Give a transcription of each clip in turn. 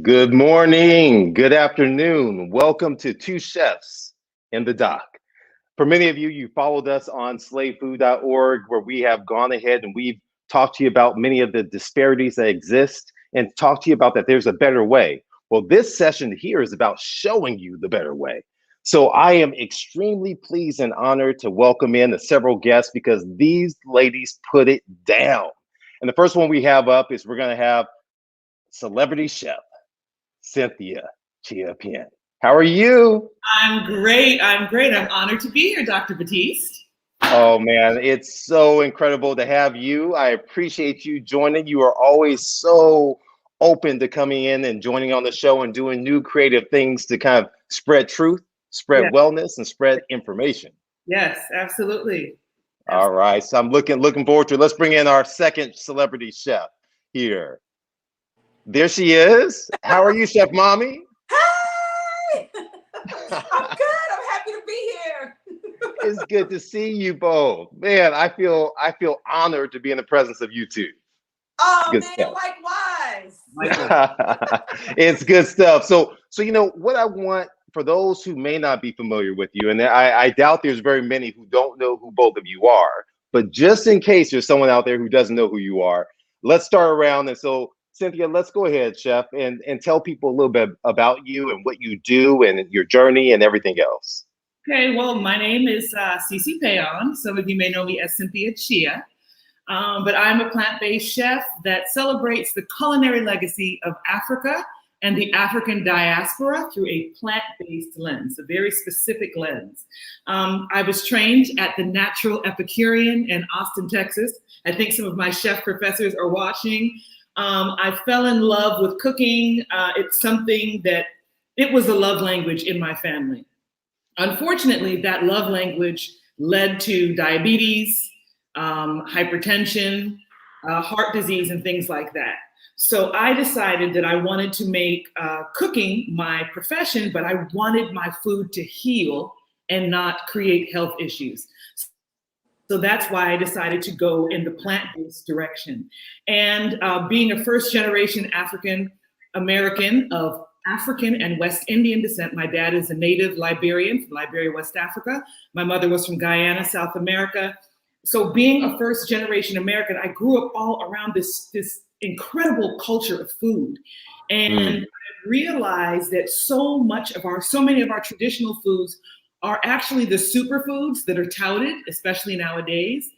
Good morning, good afternoon. Welcome to Two Chefs in the Dock. For many of you, you followed us on slavefood.org, where we have gone ahead and we've talked to you about many of the disparities that exist and talked to you about that there's a better way. Well, this session here is about showing you the better way. So I am extremely pleased and honored to welcome in the several guests because these ladies put it down. And the first one we have up is we're going to have celebrity chef Cynthia Chia-Pean. How are you? I'm great. I'm great. I'm honored to be here, Dr. Batiste. Oh man, it's so incredible to have you. I appreciate you joining. You are always so open to coming in and joining on the show and doing new creative things to kind of spread truth, spread Yes, wellness, and spread information. yes, absolutely. All right, so I'm looking forward to it. Let's bring in our second celebrity chef here. There she is. How are you, Chef Mommy? Hey! I'm good. I'm happy to be here. It's good to see you both. Man, I feel honored to be in the presence of you two. Oh Good man, stuff. likewise. It's good stuff. So you know what I want for those who may not be familiar with you, and I doubt there's very many who don't know who both of you are, but just in case there's someone out there who doesn't know who you are, let's start around. And so Cynthia, let's go ahead, Chef, and tell people a little bit about you and what you do and your journey and everything else. Okay, well, my name is Pian. Some of you may know me as Cynthia Chia. But I'm a plant-based chef that celebrates the culinary legacy of Africa and the African diaspora through a plant-based lens, a very specific lens. I was trained at the Natural Epicurean in Austin, Texas. I think some of my chef professors are watching. I fell in love with cooking. It's something that, it was a love language in my family. Unfortunately, that love language led to diabetes, hypertension, heart disease, and things like that. So I decided that I wanted to make cooking my profession, but I wanted my food to heal and not create health issues. So that's why I decided to go in the plant-based direction. And being a first-generation African American of African and West Indian descent, my dad is a native Liberian from Liberia, West Africa. My mother was from Guyana, South America. So being a first-generation American, I grew up all around this incredible culture of food. And I realized that so many of our traditional foods are actually the superfoods that are touted, especially nowadays.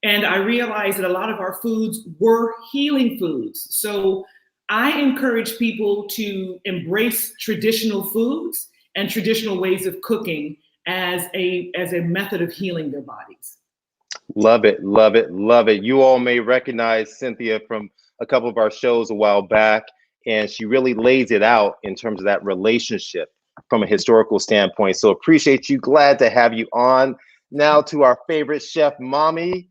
And I realized that a lot of our foods were healing foods. So I encourage people to embrace traditional foods and traditional ways of cooking as a method of healing their bodies. Love it, love it, love it. You all may recognize Cynthia from a couple of our shows a while back, and she really lays it out in terms of that relationship from a historical standpoint. So appreciate you. Glad to have you on. Now to our favorite chef, Mommy.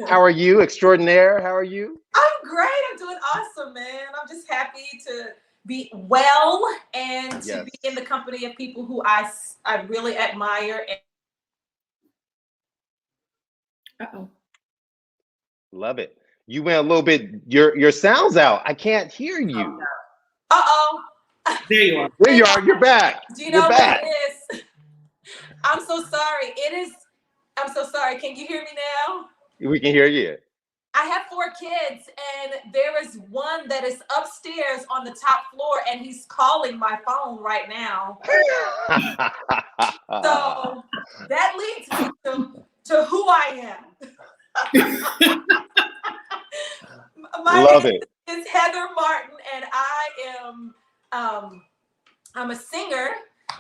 How are you? Extraordinaire. How are you? I'm great. I'm doing awesome, man. I'm just happy to be well and to be in the company of people who I really admire. Uh-oh. Love it. You went a little bit, your sound's out. I can't hear you. Uh-oh. There you are. There you are. You're back. Do you know You're what back. it is? I'm so sorry. I'm so sorry. Can you hear me now? We can hear you. I have 4 kids, and there is one that is upstairs on the top floor, and he's calling my phone right now. So that leads me to who I am. My Love name it. is Heather Martin, and I'm a singer.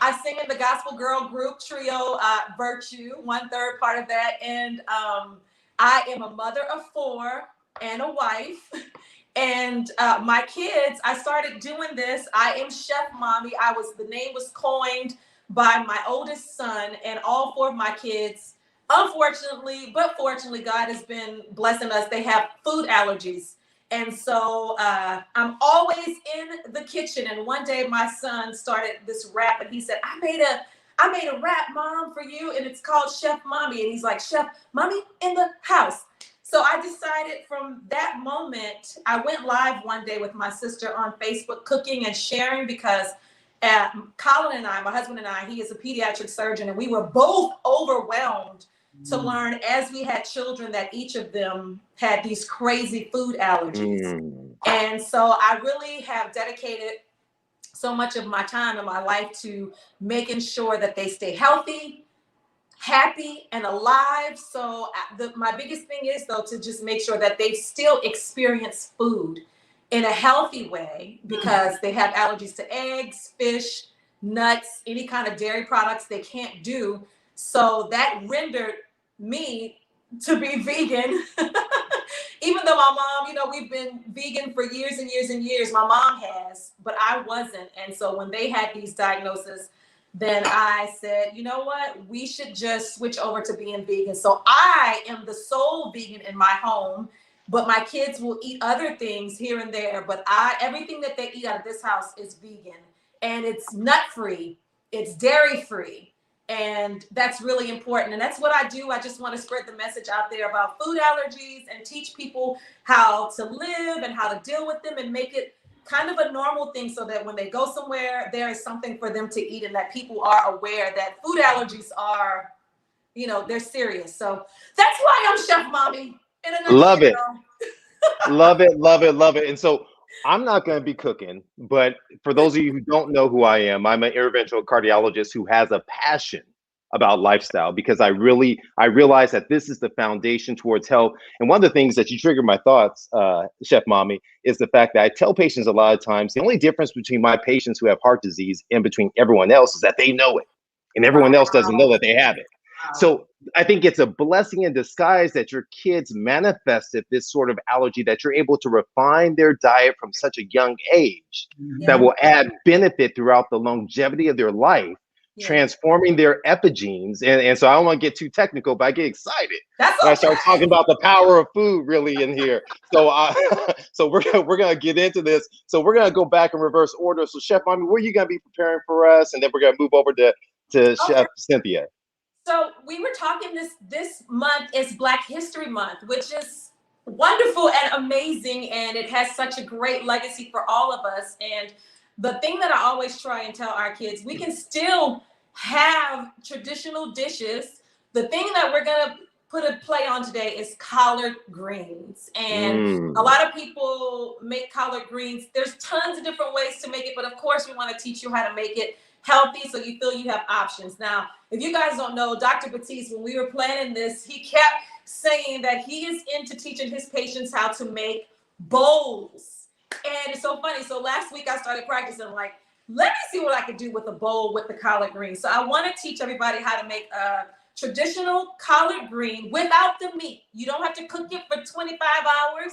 I sing in the gospel girl group trio Virtue, 1/3 part of that, and I am a mother of 4 and a wife. And my kids, I started doing this. I am Chef Mommy. The name was coined by my oldest son, and all 4 of my kids, unfortunately, but fortunately, God has been blessing us. They have food allergies. And so I'm always in the kitchen. And one day my son started this rap, and he said, I made a rap, Mom, for you, and it's called Chef Mommy. And he's like, Chef Mommy in the house. So I decided from that moment, I went live one day with my sister on Facebook cooking and sharing because Colin and I, my husband and I, he is a pediatric surgeon, and we were both overwhelmed to learn as we had children that each of them had these crazy food allergies. And so I really have dedicated so much of my time in my life to making sure that they stay healthy, happy, and alive. So my biggest thing is, though, to just make sure that they still experience food in a healthy way, because they have allergies to eggs, fish, nuts, any kind of dairy products they can't do. So that rendered me to be vegan. Even though my mom, we've been vegan for years and years and years, my mom has, but I wasn't. And so when they had these diagnoses, then I said, you know what, we should just switch over to being vegan. So I am the sole vegan in my home, but my kids will eat other things here and there. But everything that they eat out of this house is vegan, and it's nut-free, it's dairy-free. And that's really important. And that's what I do. I just want to spread the message out there about food allergies and teach people how to live and how to deal with them and make it kind of a normal thing, so that when they go somewhere, there is something for them to eat, and that people are aware that food allergies are, they're serious. So that's why I'm Chef Mommy. Love it. Love it, love it, love it. And so I'm not going to be cooking, but for those of you who don't know who I am, I'm an interventional cardiologist who has a passion about lifestyle, because I realize that this is the foundation towards health. And one of the things that you triggered my thoughts, Chef Mommy, is the fact that I tell patients a lot of times, the only difference between my patients who have heart disease and between everyone else is that they know it, and everyone else doesn't know that they have it. So I think it's a blessing in disguise that your kids manifested this sort of allergy, that you're able to refine their diet from such a young age that will add benefit throughout the longevity of their life, transforming their epigenes. And so I don't want to get too technical, but I get excited when I start talking about the power of food really in here. So so we're gonna get into this. So we're gonna go back in reverse order. So Chef Mommy, what are you gonna be preparing for us? And then we're gonna move over to Chef Cynthia. So we were talking this month is Black History Month, which is wonderful and amazing, and it has such a great legacy for all of us. And the thing that I always try and tell our kids, we can still have traditional dishes. The thing that we're gonna put a play on today is collard greens. And a lot of people make collard greens. There's tons of different ways to make it, but of course we want to teach you how to make it healthy, so you feel you have options. Now, if you guys don't know, Dr. Batiste, when we were planning this, he kept saying that he is into teaching his patients how to make bowls. And it's so funny. So last week I started practicing, like, let me see what I could do with a bowl with the collard greens. So I want to teach everybody how to make a traditional collard green without the meat. You don't have to cook it for 25 hours.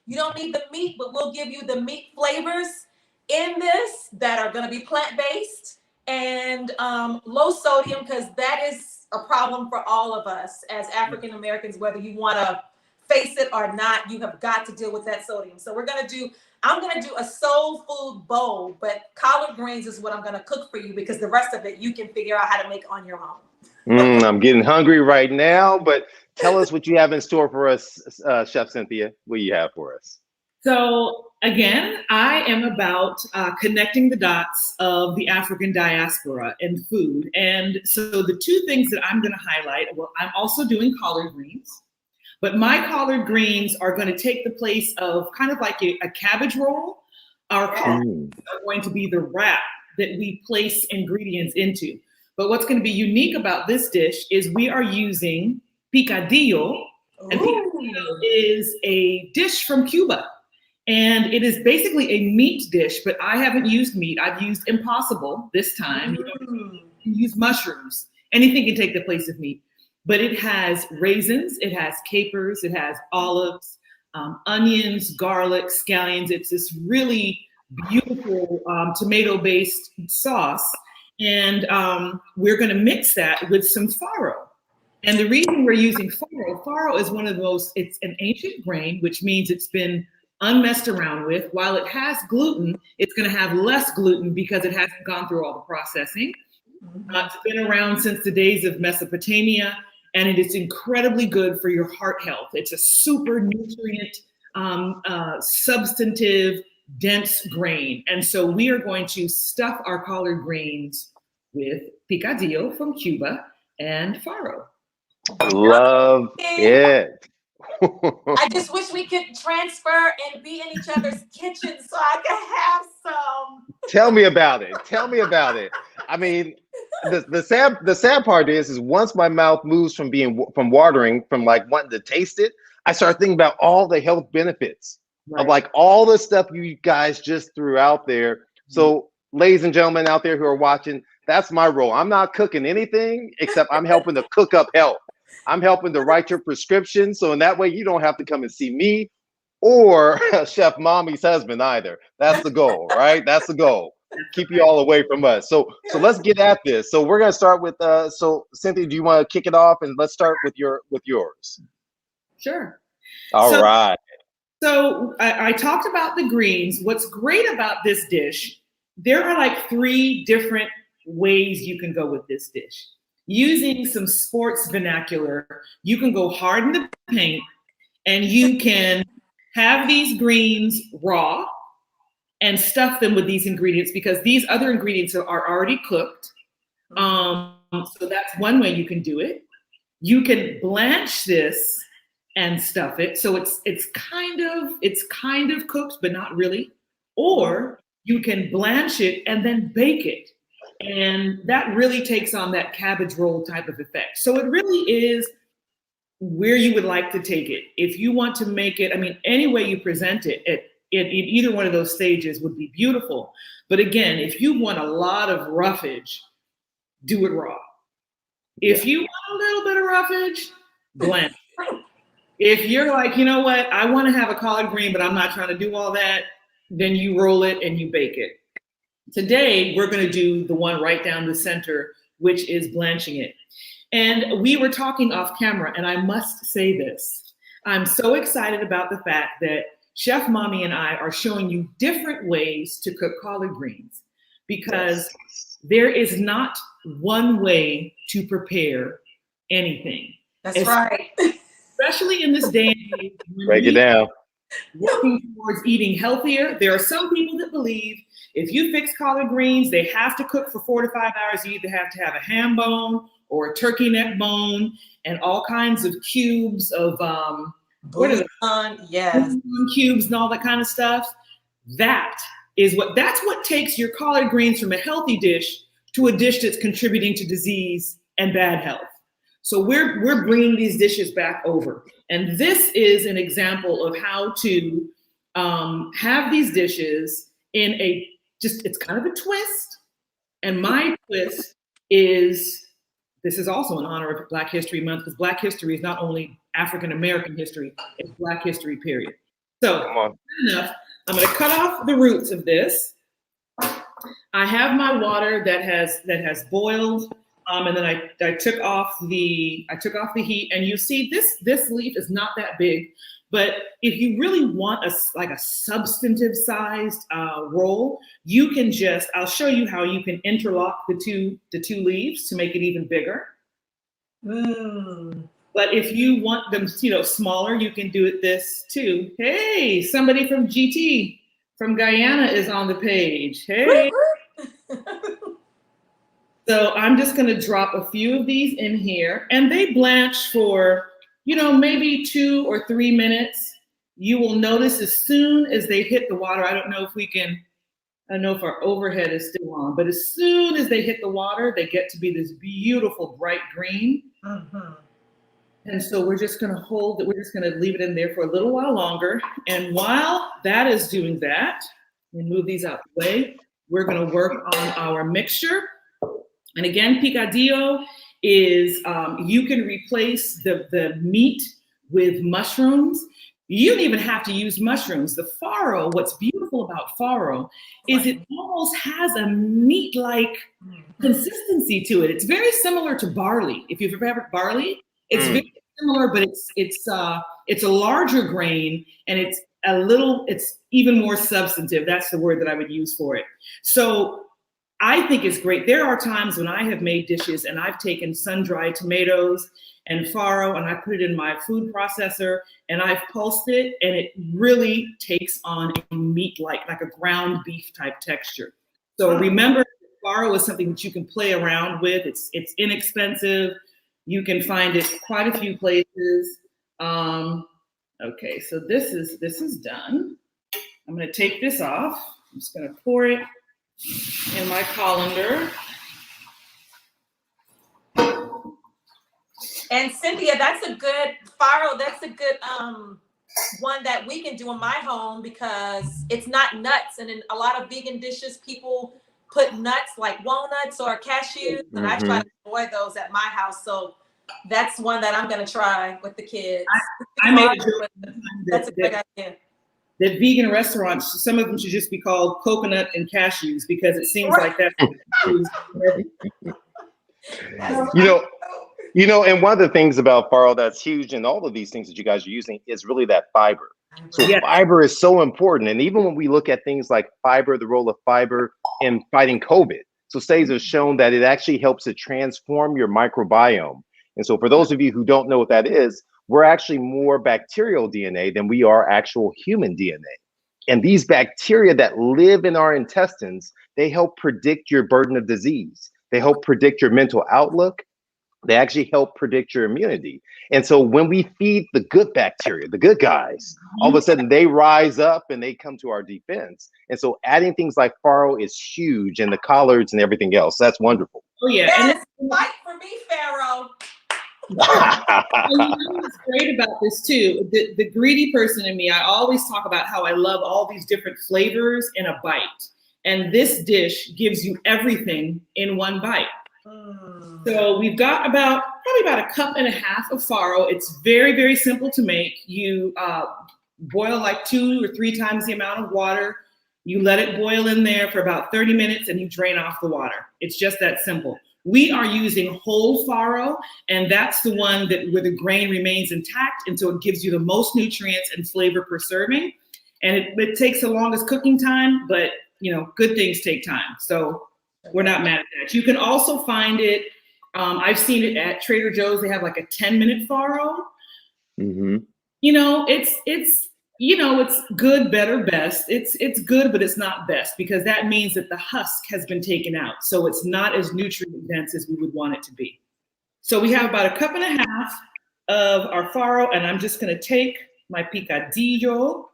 You don't need the meat, but we'll give you the meat flavors in this that are going to be plant-based and low sodium, because that is a problem for all of us as African Americans, whether you want to face it or not. You have got to deal with that sodium. So I'm going to do a soul food bowl, but collard greens is what I'm going to cook for you, because the rest of it you can figure out how to make on your own. I'm getting hungry right now, but tell us what you have in store for us, Chef Cynthia. What do you have for us? So again, I am about connecting the dots of the African diaspora and food. And so the two things that I'm going to highlight, well, I'm also doing collard greens, but my collard greens are going to take the place of kind of like a cabbage roll. Our collard greens are going to be the wrap that we place ingredients into. But what's going to be unique about this dish is we are using picadillo. And picadillo is a dish from Cuba. And it is basically a meat dish, but I haven't used meat. I've used impossible this time. You can use mushrooms. Anything can take the place of meat. But it has raisins, it has capers, it has olives, onions, garlic, scallions. It's this really beautiful tomato-based sauce. And we're going to mix that with some farro. And the reason we're using farro is one of the most, it's an ancient grain, which means it's been unmessed around with. While it has gluten, it's going to have less gluten because it hasn't gone through all the processing. It's been around since the days of Mesopotamia. and it is incredibly good for your heart health. It's a super nutrient, substantive, dense grain. And so we are going to stuff our collard greens with picadillo from Cuba and farro. Love it. I just wish we could transfer and be in each other's kitchens so I could have some. Tell me about it. Tell me about it. I mean, the sad part is once my mouth moves from watering, from like wanting to taste it, I start thinking about all the health benefits of like all the stuff you guys just threw out there. So, ladies and gentlemen out there who are watching, that's my role. I'm not cooking anything except I'm helping to cook up health. I'm helping to write your prescription, so in that way you don't have to come and see me or Chef Mommy's husband either. That's the goal, right? That's the goal. Keep you all away from us. So let's get at this. So we're gonna start with so Cynthia, do you want to kick it off, and let's start with yours? Sure. All right. So I talked about the greens. What's great about this dish, there are like 3 different ways you can go with this dish. Using some sports vernacular, you can go hard in the paint, and you can have these greens raw and stuff them with these ingredients, because these other ingredients are already cooked. So that's one way you can do it. You can blanch this and stuff it, so it's kind of cooked, but not really. Or you can blanch it and then bake it. And that really takes on that cabbage roll type of effect. So it really is where you would like to take it. If you want to make it, I mean, any way you present it, in either one of those stages would be beautiful. But again, if you want a lot of roughage, do it raw. If you want a little bit of roughage, blanch. If you're like, you know what, I want to have a collard green, but I'm not trying to do all that, then you roll it and you bake it. Today, we're going to do the one right down the center, which is blanching it. And we were talking off camera, and I must say this. I'm so excited about the fact that Chef Mommy and I are showing you different ways to cook collard greens, because there is not one way to prepare anything. That's right. Especially in this day and age. Break it down. Working towards eating healthier. There are some people that believe if you fix collard greens, they have to cook for 4 to 5 hours. You either have to have a ham bone or a turkey neck bone and all kinds of cubes of Bouillon, yes, cubes and all that kind of stuff. That's what takes your collard greens from a healthy dish to a dish that's contributing to disease and bad health. So we're bringing these dishes back over. And this is an example of how to have these dishes in it's kind of a twist. And my twist is, this is also in honor of Black History Month, because Black history is not only African-American history, it's Black history, period. So enough, I'm gonna cut off the roots of this. I have my water that has boiled. And then I took off the heat, and you see this leaf is not that big, but if you really want a substantive sized roll, you can I'll show you how you can interlock the two leaves to make it even bigger. But if you want them, smaller, you can do it this too. Hey, somebody from GT from Guyana is on the page. Hey. So I'm just going to drop a few of these in here, and they blanch for, maybe 2 or 3 minutes. You will notice as soon as they hit the water, I don't know if our overhead is still on, but as soon as they hit the water, they get to be this beautiful bright green. And so we're just going to leave it in there for a little while longer. And while that is doing that, we move these out the way, we're going to work on our mixture. And again, picadillo is, you can replace the meat with mushrooms. You don't even have to use mushrooms. The farro, what's beautiful about farro is it almost has a meat-like consistency to it. It's very similar to barley. If you've ever had barley, it's very similar, but it's a larger grain, and it's even more substantive. That's the word that I would use for it. So I think it's great. There are times when I have made dishes and I've taken sun-dried tomatoes and farro, and I put it in my food processor, and I've pulsed it, and it really takes on a meat-like, like a ground beef type texture. So remember, farro is something that you can play around with. It's inexpensive. You can find it quite a few places. Okay, so this is done. I'm gonna take this off. I'm just gonna pour it in my colander. And Cynthia, that's a good farro. That's a good one that we can do in my home because it's not nuts. And in a lot of vegan dishes, people put nuts like walnuts or cashews, and I try to avoid those at my house. So that's one that I'm gonna try with the kids. I made a joke. That's a great idea. That vegan restaurants, some of them should just be called coconut and cashews because it seems like that. And one of the things about farro that's huge in all of these things that you guys are using is really that fiber. So fiber is so important. And even when we look at things like fiber, the role of fiber in fighting COVID, so studies have shown that it actually helps to transform your microbiome. And so for those of you who don't know what that is, we're actually more bacterial DNA than we are actual human DNA. And these bacteria that live in our intestines, they help predict your burden of disease. They help predict your mental outlook. They actually help predict your immunity. And so when we feed the good bacteria, the good guys, all of a sudden they rise up and they come to our defense. And so adding things like farro is huge, and the collards and everything else. That's wonderful. Oh yeah. Yes, fight for me, Pharaoh. What's great about this too, the greedy person in me, I always talk about how I love all these different flavors in a bite. And this dish gives you everything in one bite. So we've got probably about a cup and a half of farro. It's very, very simple to make. You boil like 2 or 3 times the amount of water. You let it boil in there for about 30 minutes and you drain off the water. It's just that simple. We are using whole farro, and that's the one where the grain remains intact, and so it gives you the most nutrients and flavor per serving. And it takes the longest cooking time, but good things take time. So we're not mad at that. You can also find it. I've seen it at Trader Joe's. They have like a 10-minute farro. It's good, better, best. It's good, but it's not best because that means that the husk has been taken out. So it's not as nutrient dense as we would want it to be. So we have about a cup and a half of our farro, and I'm just going to take my picadillo.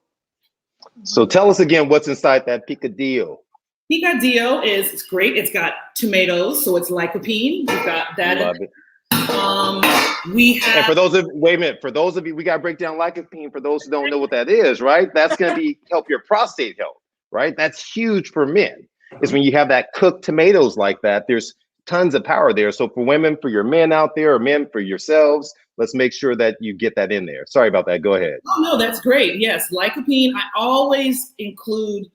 So tell us again what's inside that picadillo. Picadillo it's great. It's got tomatoes, so it's lycopene. We've got that. Love it. We have. And for those of you, we got to break down lycopene for those who don't know what that is, right? That's going to help your prostate health, right? That's huge for men. Is when you have that cooked tomatoes like that, there's tons of power there. So for women, for your men out there, or men for yourselves, let's make sure that you get that in there. Sorry about that. Go ahead. Oh no, that's great. Yes, lycopene. I always include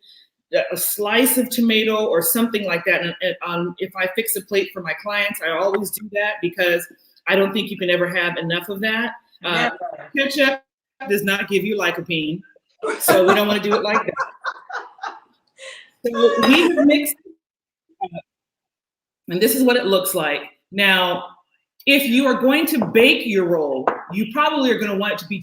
a slice of tomato or something like that. And if I fix a plate for my clients, I always do that because I don't think you can ever have enough of that. Ketchup does not give you lycopene, so we don't want to do it like that. So we have mixed it up, and this is what it looks like. Now, if you are going to bake your roll, you probably are going to want it to be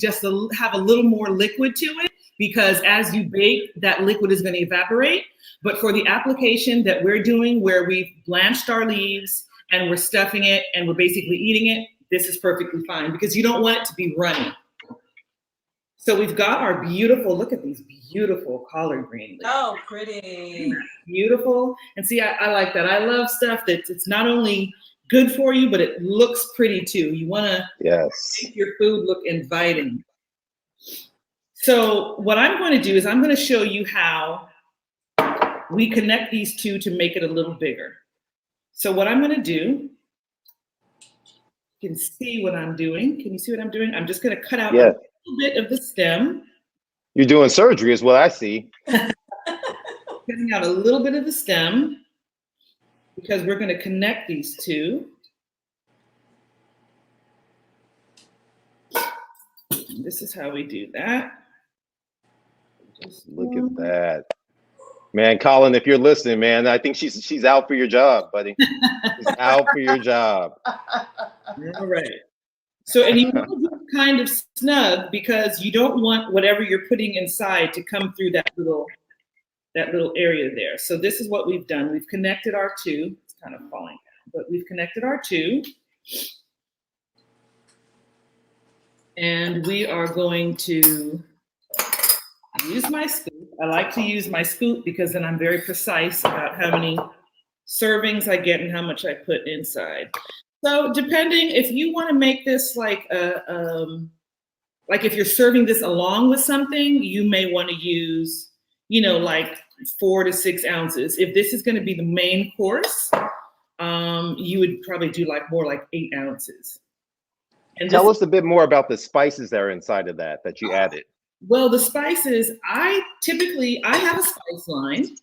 have a little more liquid to it, because as you bake, that liquid is going to evaporate. But for the application that we're doing, where we've blanched our leaves and we're stuffing it and we're basically eating it, this is perfectly fine because you don't want it to be runny. So we've got our beautiful, look at these beautiful collard green leaves. Oh, pretty. Beautiful. And see, I like that. I love stuff that it's not only good for you, but it looks pretty too. You want to make your food look inviting. So what I'm going to do is I'm going to show you how we connect these two to make it a little bigger. So what I'm going to do, you can see what I'm doing. Can you see what I'm doing? I'm just going to cut out a little bit of the stem. You're doing surgery is what I see. Cutting out a little bit of the stem because we're going to connect these two. And this is how we do that. Just look at that. Man, Colin, if you're listening, man, I think she's out for your job, buddy. She's out for your job. All right. So, and you want to be kind of snug because you don't want whatever you're putting inside to come through that little area there. So this is what we've done. We've connected our two. It's kind of falling down, but we've connected our two. And we are going to use my scoop. I like to use my scoop because then I'm very precise about how many servings I get and how much I put inside. So depending, if you want to make this like if you're serving this along with something, you may want to use, like 4 to 6 ounces. If this is going to be the main course, you would probably do more like 8 ounces. And tell us a bit more about the spices that are inside of that you added. Well, the spices, I have a spice line.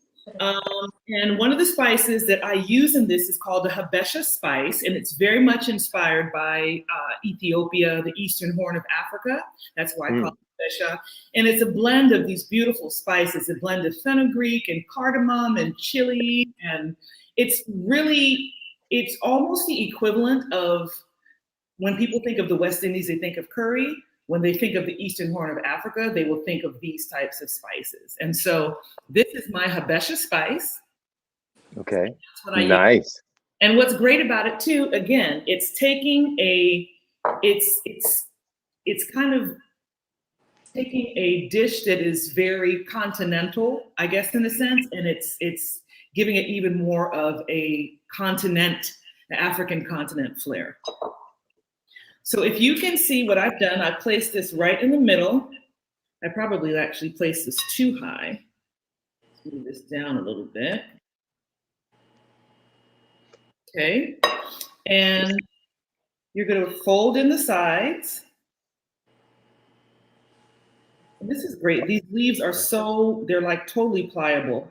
And one of the spices that I use in this is called the Habesha spice, and it's very much inspired by Ethiopia, the Eastern Horn of Africa. That's why I call it Habesha. And it's a blend of these beautiful spices, a blend of fenugreek and cardamom and chili. And it's almost the equivalent of when people think of the West Indies, they think of curry. When they think of the Eastern Horn of Africa, they will think of these types of spices. And so this is my Habesha spice. Okay, that's what I nice. Use. And what's great about it too, again, it's taking it's kind of taking a dish that is very continental, I guess, in a sense, and it's giving it even more of a continent, the African continent flair. So if you can see what I've done, I placed this right in the middle. I probably actually placed this too high. Let's move this down a little bit. Okay, and you're going to fold in the sides. And this is great. These leaves are they're like totally pliable.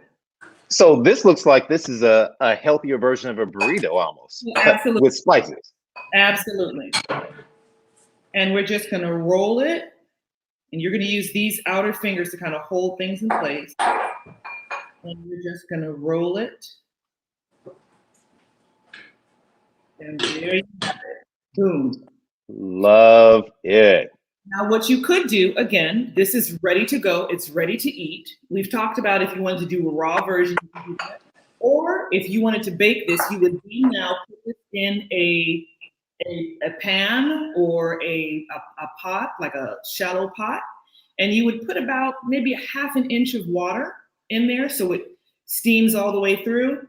So this looks like this is a healthier version of a burrito almost. Absolutely. With spices. Absolutely. And we're just going to roll it. And you're going to use these outer fingers to kind of hold things in place. And you're just going to roll it. And there you have it. Boom. Love it. Now, what you could do, again, this is ready to go. It's ready to eat. We've talked about if you wanted to do a raw version, or if you wanted to bake this, you would now put this in a pan or a pot, like a shallow pot, and you would put about maybe 1/2 inch of water in there so it steams all the way through.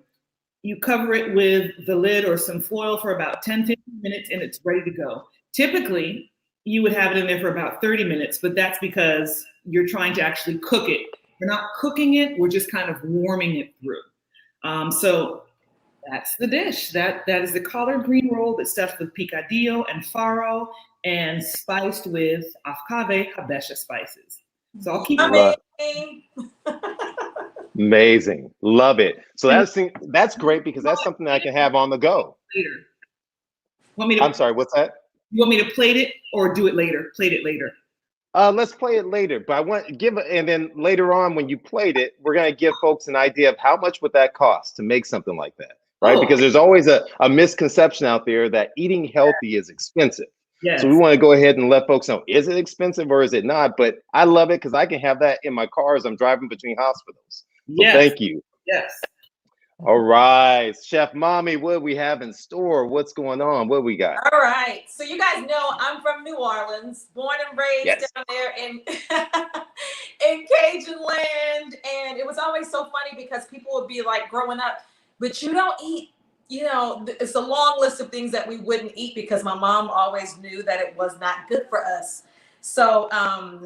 You cover it with the lid or some foil for about 10-15 minutes and it's ready to go. Typically, you would have it in there for about 30 minutes, but that's because you're trying to actually cook it. We're not cooking it, we're just kind of warming it through. So that's the dish. That is the collard green roll that's stuffed with picadillo and farro and spiced with afkave Habesha spices. So I'll keep it. Amazing. Love it. So that's great because that's something that I can have on the go. Later. I'm sorry, what's that? You want me to plate it or do it later? Plate it later. Let's play it later, but I want to give it, and then later on when you plate it, we're going to give folks an idea of how much would that cost to make something like that, right? Because there's always a misconception out there that eating healthy is expensive. Yes. So we want to go ahead and let folks know, is it expensive or is it not? But I love it because I can have that in my car as I'm driving between hospitals. So yes. Thank you. Yes. All right, Chef Mommy, what do we have in store? What's going on? What we got? All right. So you guys know I'm from New Orleans, born and raised down there in Cajun land. And it was always so funny because people would be like growing up, but you don't eat, it's a long list of things that we wouldn't eat because my mom always knew that it was not good for us. So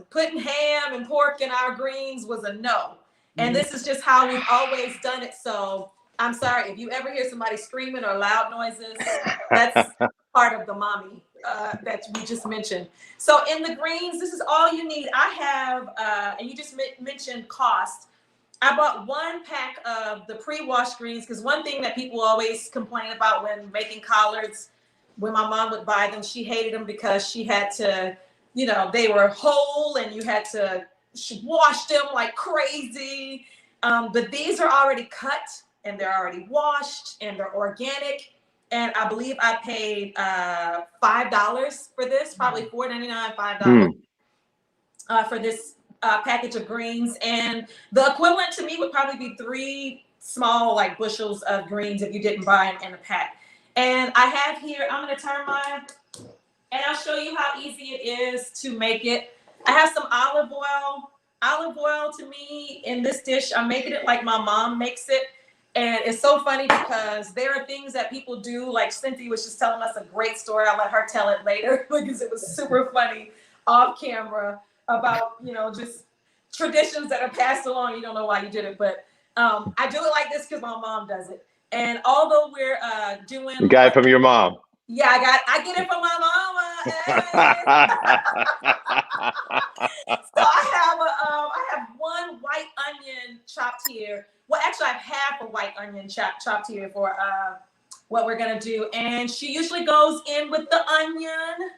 putting ham and pork in our greens was a no. And this is just how we've always done it. So I'm sorry, if you ever hear somebody screaming or loud noises, that's part of the mommy that we just mentioned. So in the greens, this is all you need. I have, and you just mentioned cost. I bought 1 pack of the pre-washed greens because one thing that people always complain about when making collards, when my mom would buy them, she hated them because she had to, they were whole and you had to wash them like crazy. But these are already cut and they're already washed and they're organic. And I believe I paid $5 for this, probably $4.99, $5 for this package of greens. And the equivalent to me would probably be 3 small like bushels of greens if you didn't buy them in a pack. And I have here, I'm gonna turn mine and I'll show you how easy it is to make it. I have some olive oil. Olive oil to me in this dish, I'm making it like my mom makes it. And it's so funny because there are things that people do, like Cynthia was just telling us a great story. I'll let her tell it later because it was super funny off camera about, you know, just traditions that are passed along. You don't know why you did it, but I do it like this because my mom does it. And although we're doing, you got it from your mom. Yeah, I get it from my mama. So I have 1 white onion chopped here. Well, actually, I have half a white onion chopped here for what we're gonna do. And she usually goes in with the onion.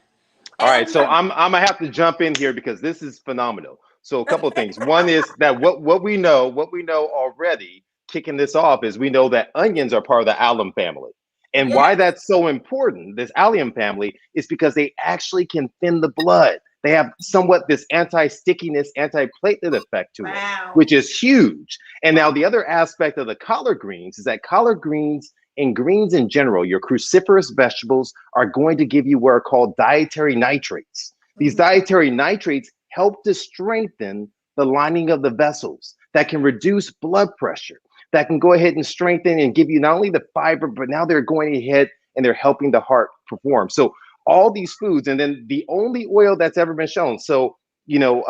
All right, so I'm gonna have to jump in here because this is phenomenal. So a couple of things. One is that what we know already, kicking this off, is we know that onions are part of the allium family. And why that's so important, this allium family, is because they actually can thin the blood. They have somewhat this anti-stickiness, anti-platelet effect to it, which is huge. And now the other aspect of the collard greens is that collard greens and greens in general, your cruciferous vegetables, are going to give you what are called dietary nitrates. These dietary nitrates help to strengthen the lining of the vessels that can reduce blood pressure, that can go ahead and strengthen and give you not only the fiber, but now they're going ahead and they're helping the heart perform. So all these foods, and then the only oil that's ever been shown, so, you know,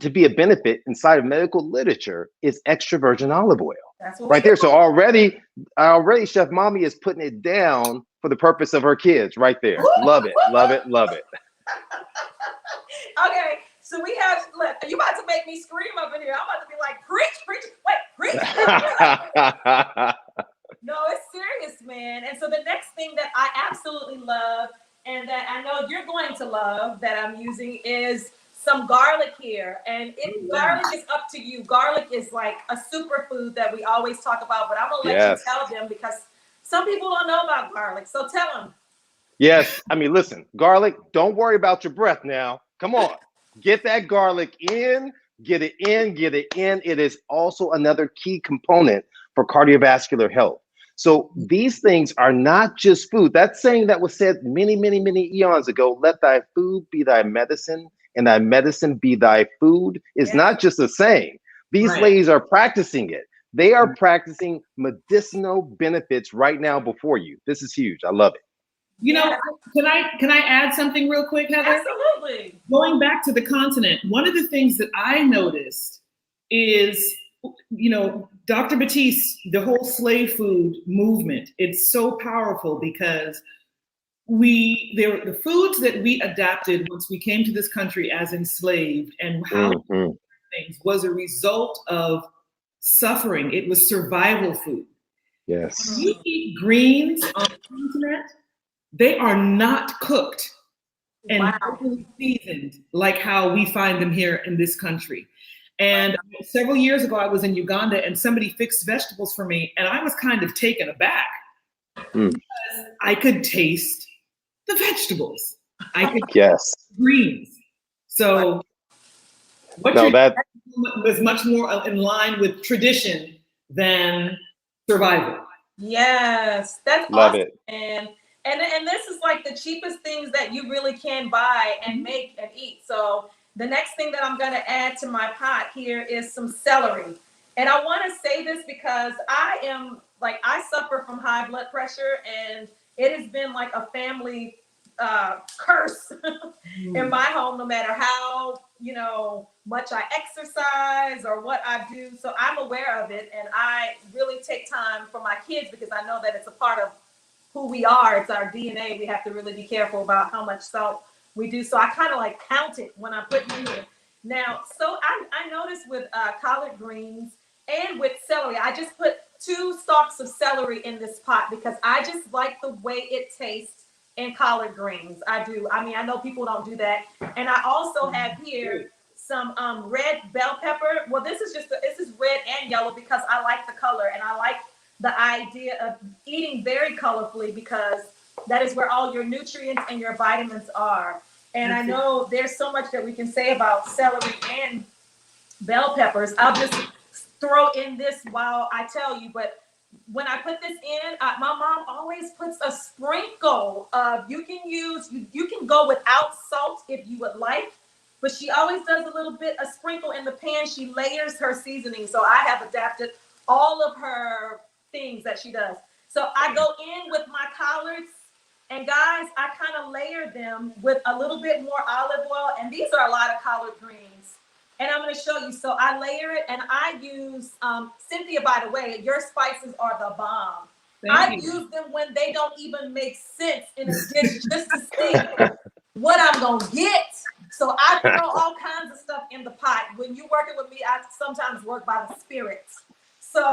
to be a benefit inside of medical literature is extra virgin olive oil. That's right there. So already Chef Mommy is putting it down for the purpose of her kids right there. Love it, love it, love it. Okay, so we have, look, you about to make me scream up in here. I'm about to be like, preach, wait, preach. No, it's serious, man. And so the next thing that I absolutely love and that I know you're going to love that I'm using is some garlic here. And garlic is up to you. Garlic is like a superfood that we always talk about, but I'm gonna let you tell them because some people don't know about garlic. So tell them. Yes, I mean, listen, garlic, don't worry about your breath now. Come on, get that garlic in, get it in, get it in. It is also another key component for cardiovascular health. So these things are not just food. That saying that was said many, many, many eons ago, let thy food be thy medicine and thy medicine be thy food, is not just a saying. These ladies are practicing it. They are practicing medicinal benefits right now before you. This is huge. I love it. You know, can I add something real quick, Heather? Absolutely. Going back to the continent, one of the things that I noticed is, you know, Dr. Batiste, the whole slave food movement, it's so powerful because the foods that we adapted once we came to this country as enslaved and how things was a result of suffering. It was survival food. Yes. When you eat greens on the continent, they are not cooked and seasoned like how we find them here in this country. And several years ago, I was in Uganda and somebody fixed vegetables for me, and I was kind of taken aback because I could taste the vegetables. I could taste the greens. So what that was much more in line with tradition than survival. Yes, that's love awesome. It. And this is like the cheapest things that you really can buy and make and eat. So the next thing that I'm going to add to my pot here is some celery. And I want to say this because I suffer from high blood pressure, and it has been like a family curse in my home, no matter how, you know, much I exercise or what I do. So I'm aware of it, and I really take time for my kids because I know that it's a part of who we are. It's our DNA. We have to really be careful about how much salt we do. So I kind of like count it when I put it in here. Now, so I noticed with collard greens and with celery, I just put 2 stalks of celery in this pot because I just like the way it tastes in collard greens. I do. I mean, I know people don't do that. And I also have here some red bell pepper. Well, this is red and yellow because I like the color, and I like the idea of eating very colorfully, because that is where all your nutrients and your vitamins are. And I know there's so much that we can say about celery and bell peppers. I'll just throw in this while I tell you, but when I put this in, my mom always puts a sprinkle of, you can go without salt if you would like, but she always does a little bit, a sprinkle in the pan. She layers her seasoning. So I have adapted all of her things that she does. So I go in with my collards, and guys, I kind of layer them with a little bit more olive oil. And these are a lot of collard greens. And I'm going to show you. So I layer it, and I use, Cynthia, by the way, your spices are the bomb. I use them when they don't even make sense in a dish, just to see what I'm going to get. So I throw all kinds of stuff in the pot. When you're working with me, I sometimes work by the spirits. So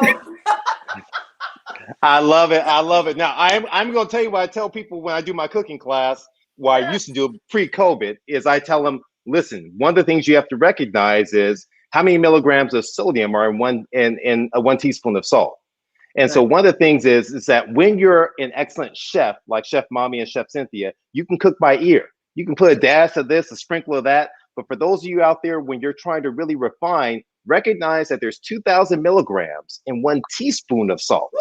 I love it. I love it. Now, I'm going to tell you what I tell people when I do my cooking class, what I used to do pre-COVID, is I tell them, listen, one of the things you have to recognize is how many milligrams of sodium are in one teaspoon of salt. And so one of the things is that when you're an excellent chef, like Chef Mommy and Chef Cynthia, you can cook by ear. You can put a dash of this, a sprinkle of that. But for those of you out there, when you're trying to really refine, recognize that there's 2,000 milligrams in 1 teaspoon of salt.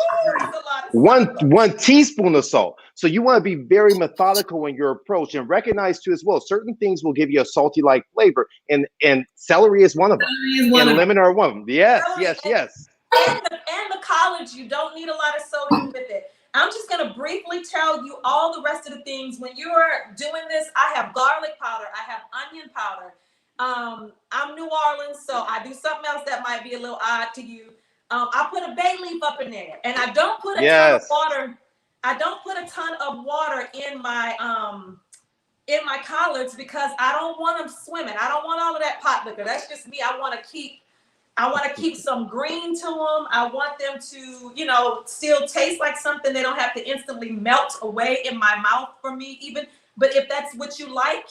One teaspoon of salt. So you want to be very methodical in your approach, and recognize too as well, certain things will give you a salty like flavor, and celery is one of them. And lemon are one of them. Yes. And the collards, you don't need a lot of sodium with it. I'm just going to briefly tell you all the rest of the things. When you are doing this, I have garlic powder. I have onion powder. I'm New Orleans, so I do something else that might be a little odd to you. I put a bay leaf up in there, and I don't put a ton of water. I don't put a ton of water in my collards, because I don't want them swimming. I don't want all of that pot liquor. That's just me. I want to keep some green to them. I want them to, still taste like something. They don't have to instantly melt away in my mouth for me even. But if that's what you like,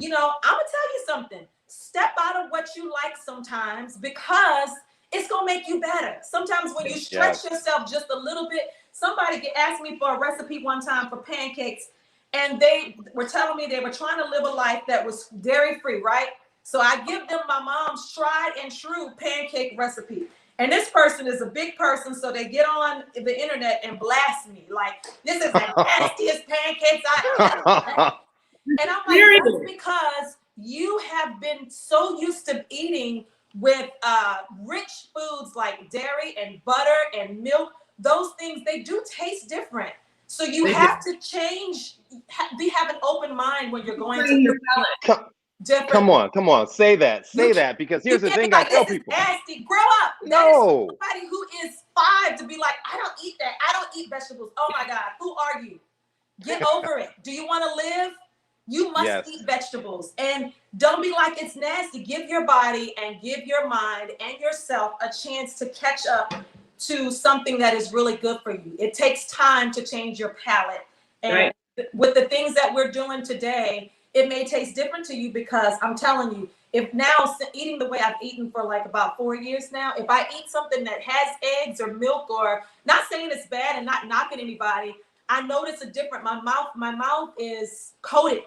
I'm going to tell you something. Step out of what you like sometimes, because it's going to make you better. Sometimes when you stretch yourself just a little bit, somebody asked me for a recipe one time for pancakes, and they were telling me they were trying to live a life that was dairy-free, right? So I give them my mom's tried and true pancake recipe. And this person is a big person, so they get on the internet and blast me. Like, this is the nastiest pancakes I ever had. And I'm like, that's because you have been so used to eating with rich foods like dairy and butter and milk. Those things, they do taste different. So you have to change, have an open mind when you're going to your palate. Come on, say that, because here's the thing, I tell people. Nasty, grow up. No. That is somebody who is 5 to be like, I don't eat that. I don't eat vegetables. Oh my God, who are you? Get over it. Do you want to live? You must eat vegetables, and don't be like it's nasty. Give your body and give your mind and yourself a chance to catch up to something that is really good for you. It takes time to change your palate. And with the things that we're doing today, it may taste different to you, because I'm telling you, if now eating the way I've eaten for like about 4 years now, if I eat something that has eggs or milk, or not saying it's bad and not knocking anybody, I notice a different, my mouth is coated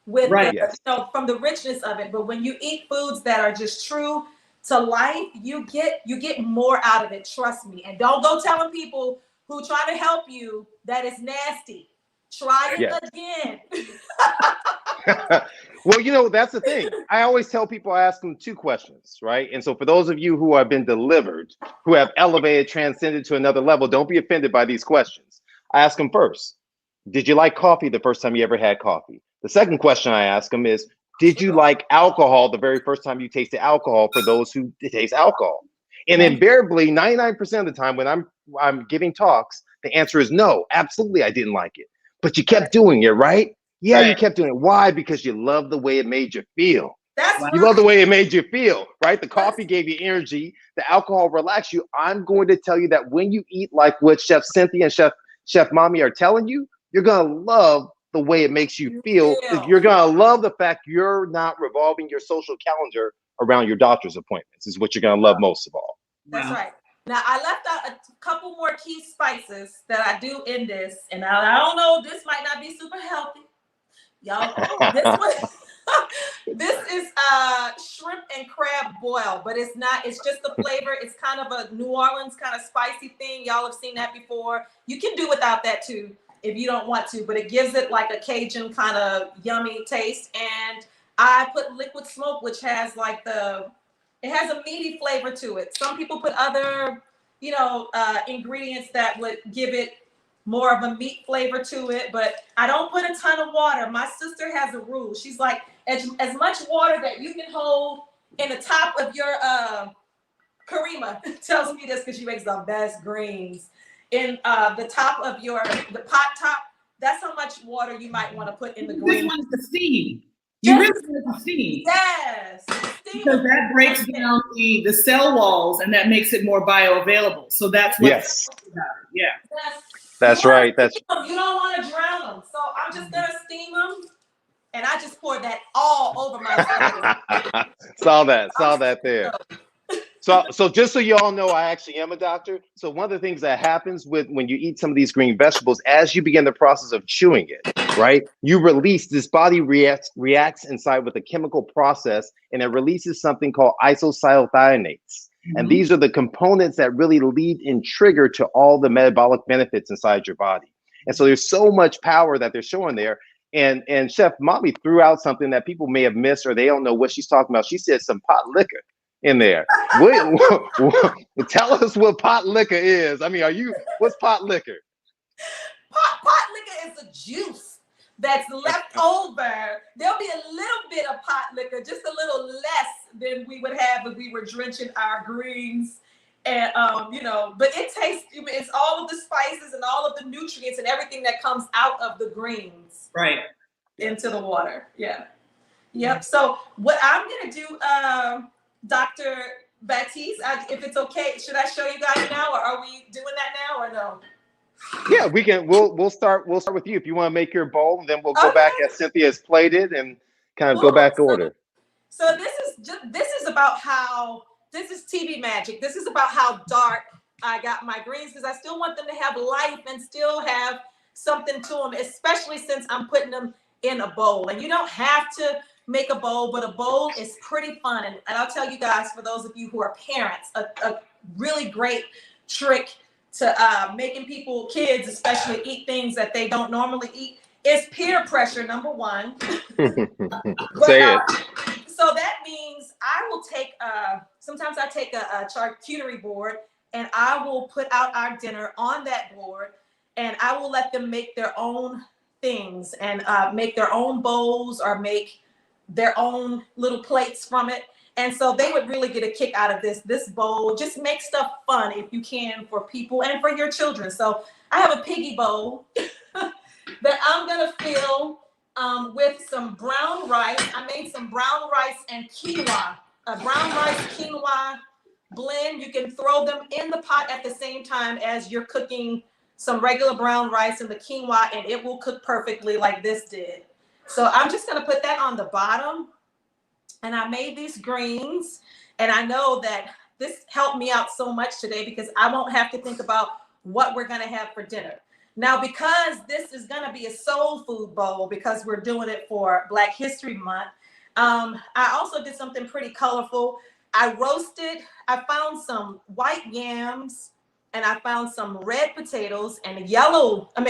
with from the richness of it. But when you eat foods that are just true to life, you get more out of it. Trust me. And don't go telling people who try to help you that it's nasty. Try it again. Well, that's the thing. I always tell people, I ask them 2 questions, right? And so for those of you who have been delivered, who have elevated, transcended to another level, don't be offended by these questions. I ask them first, did you like coffee the first time you ever had coffee? The second question I ask them is, did you like alcohol the very first time you tasted alcohol, for those who taste alcohol? And invariably, 99% of the time when I'm giving talks, the answer is no, absolutely I didn't like it. But you kept doing it, right? Yeah, you kept doing it. Why? Because you love the way it made you feel. You love the way it made you feel, right? The coffee gave you energy. The alcohol relaxed you. I'm going to tell you that when you eat like what Chef Cynthia and Chef Mommy are telling you, you're going to love the way it makes you feel. You're going to love the fact you're not revolving your social calendar around your doctor's appointments, is what you're going to love most of all. That's right. Now I left out a couple more key spices that I do in this, and I don't know, this might not be super healthy, y'all. This one, this is shrimp and crab boil, but it's not. It's just the flavor. It's kind of a New Orleans kind of spicy thing. Y'all have seen that before. You can do without that too if you don't want to, but it gives it like a Cajun kind of yummy taste. And I put liquid smoke, which has like it has a meaty flavor to it. Some people put other, ingredients that would give it more of a meat flavor to it, but I don't put a ton of water. My sister has a rule. She's like, as much water that you can hold in the top of your Karima tells me this because she makes the best greens. In the top of the pot top, that's how much water you might want to put in the greens. This one's the steam. You really want the steam. Yes. Steam, because that breaks down the cell walls and that makes it more bioavailable. So that's what yes. About it. Yeah. That's right. You don't want to drown them. So I'm just gonna steam them. And I just poured that all over my Saw that there. So just so you all know, I actually am a doctor. So one of the things that happens when you eat some of these green vegetables, as you begin the process of chewing it, right, you release, this body reacts inside with a chemical process, and it releases something called isocyanates. Mm-hmm. And these are the components that really lead and trigger to all the metabolic benefits inside your body. And so there's so much power that they're showing there. And Chef Mommy threw out something that people may have missed or they don't know what she's talking about. She said some pot liquor in there. Tell us what pot liquor is. I mean, what's pot liquor? Pot liquor is a juice that's left over. There'll be a little bit of pot liquor, just a little less than we would have if we were drenching our greens. And, but it tastes, it's all of the spices and all of the nutrients and everything that comes out of the greens. Right. Into the water. Yeah. Yep. So what I'm going to do, Dr. Batiste, if it's okay, should I show you guys now, or are we doing that now or no? Yeah, we can. We'll start with you. If you want to make your bowl, then we'll go back as Cynthia's plated and kind of go back to order. So this is TV magic. This is about how dark I got my greens because I still want them to have life and still have something to them, especially since I'm putting them in a bowl. And you don't have to make a bowl, but a bowl is pretty fun. And I'll tell you guys, for those of you who are parents, a really great trick to making kids especially, eat things that they don't normally eat is peer pressure, number one. Say it. So that means I will take, sometimes I take a charcuterie board and I will put out our dinner on that board and I will let them make their own things and make their own bowls or make their own little plates from it. And so they would really get a kick out of this bowl. Just make stuff fun if you can for people and for your children. So I have a piggy bowl that I'm gonna fill with some brown rice. I made some brown rice and quinoa, a brown rice quinoa blend. You can throw them in the pot at the same time as you're cooking some regular brown rice and the quinoa, and it will cook perfectly like this did. So I'm just gonna put that on the bottom. And I made these greens, and I know that this helped me out so much today because I won't have to think about what we're gonna have for dinner. Now, because this is gonna be a soul food bowl because we're doing it for Black History Month, I also did something pretty colorful. I found some white yams, and I found some red potatoes and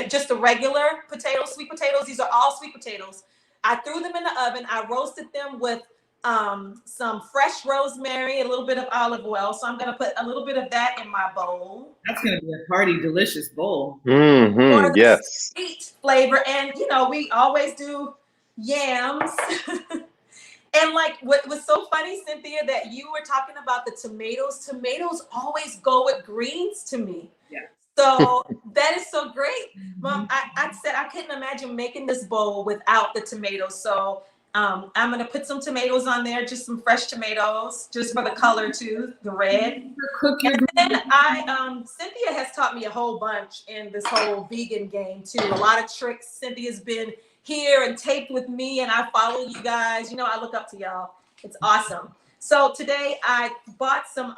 just the regular potatoes, sweet potatoes. These are all sweet potatoes. I threw them in the oven. I roasted them with some fresh rosemary, a little bit of olive oil. So I'm going to put a little bit of that in my bowl. That's going to be a hearty, delicious bowl. Mm-hmm, yes. Sweet flavor. And, we always do yams. And like what was so funny, Cynthia, that you were talking about the tomatoes. Tomatoes always go with greens to me. Yeah. So that is so great. Mom, I said I couldn't imagine making this bowl without the tomatoes. So I'm going to put some tomatoes on there, just some fresh tomatoes, just for the color too, the red. And then Cynthia has taught me a whole bunch in this whole vegan game too. A lot of tricks. Cynthia's been here and taped with me, and I follow you guys. I look up to y'all. It's awesome. So today I bought some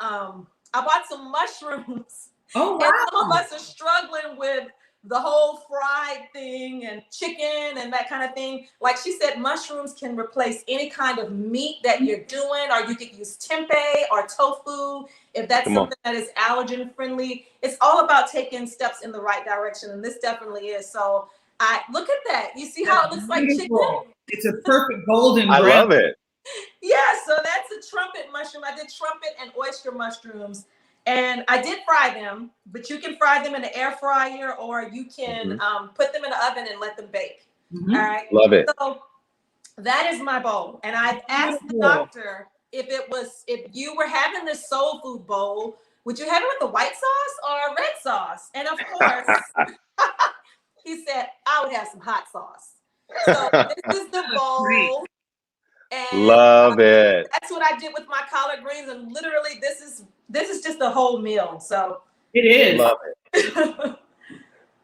I bought some mushrooms. Oh, And some of wow. us are struggling with the whole fried thing and chicken and that kind of thing. Like she said, mushrooms can replace any kind of meat that you're doing, or you could use tempeh or tofu if that's Come on. something that is allergen friendly. It's all about taking steps in the right direction, and this definitely is. So I look at that. You see how it looks like chicken? Beautiful. It's a perfect golden I brown. love it. Yeah, so that's a trumpet mushroom. I did trumpet and oyster mushrooms. And I did fry them, but you can fry them in the air fryer, or you can put them in the oven and let them bake. Mhm. All right. Love it. So that is my bowl. And I've asked the doctor if you were having this soul food bowl, would you have it with the white sauce or red sauce? And of course, he said I would have some hot sauce. So this is the bowl. And Love it. that's what I did with my collard greens. And literally, this is just a whole meal. So it is. Love it.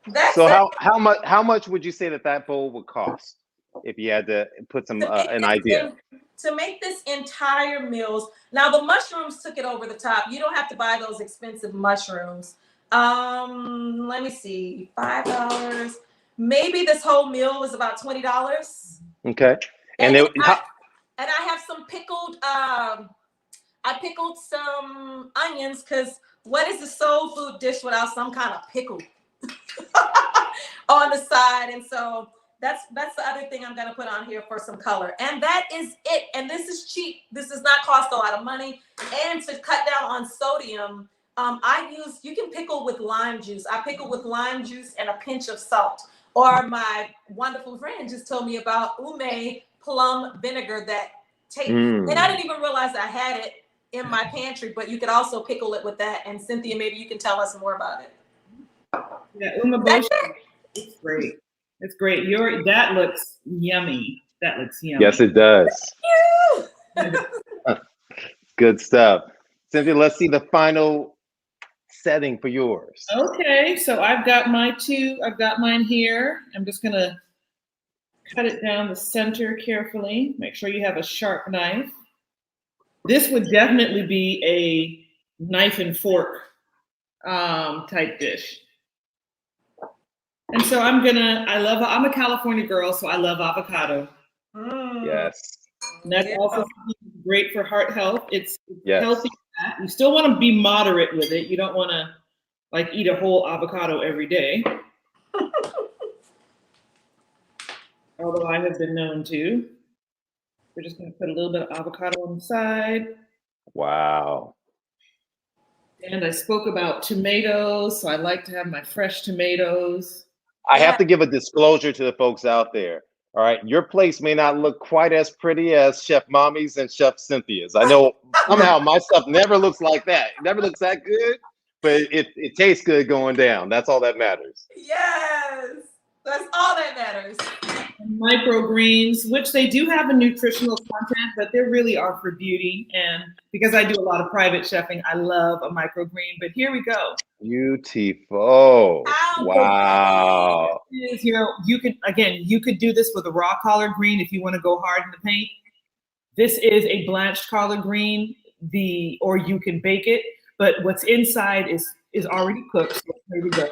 That's So it. how much would you say that bowl would cost if you had to put some an idea? To make this entire meals. Now the mushrooms took it over the top. You don't have to buy those expensive mushrooms. Let me see, $5. Maybe this whole meal was about $20. Okay. And I have some pickled. I pickled some onions because what is a soul food dish without some kind of pickle on the side? And so that's the other thing I'm gonna put on here for some color. And that is it. And this is cheap. This does not cost a lot of money. And to cut down on sodium, you can pickle with lime juice. I pickle with lime juice and a pinch of salt. Or my wonderful friend just told me about ume plum vinegar that tastes. And I didn't even realize I had it in my pantry, but you could also pickle it with that. And Cynthia, maybe you can tell us more about it. Yeah, umeboshi. It's great. It's great. That looks yummy. That looks yummy. Yes, it does. Good stuff. Cynthia, let's see the final setting for yours. Okay, so I've got mine here. I'm just gonna cut it down the center carefully. Make sure you have a sharp knife. This would definitely be a knife and fork type dish. And so I'm a California girl, so I love avocado. Yes. And that's also great for heart health. It's Yes. healthy fat. You still want to be moderate with it. You don't want to like eat a whole avocado every day. Although I have been known to. We're just going to put a little bit of avocado on the side. Wow. And I spoke about tomatoes, so I like to have my fresh tomatoes. I have to give a disclosure to the folks out there. All right, your place may not look quite as pretty as Chef Mommy's and Chef Cynthia's. I know somehow my stuff never looks like that. It never looks that good, but it tastes good going down. That's all that matters. Yes, that's all that matters. Microgreens, which they do have a nutritional content, but they really are for beauty. And because I do a lot of private chefing, I love a microgreen. But here we go. Beautiful. Wow. You could do this with a raw collard green if you want to go hard in the paint. This is a blanched collard green, or you can bake it, but what's inside is already cooked. So here we go.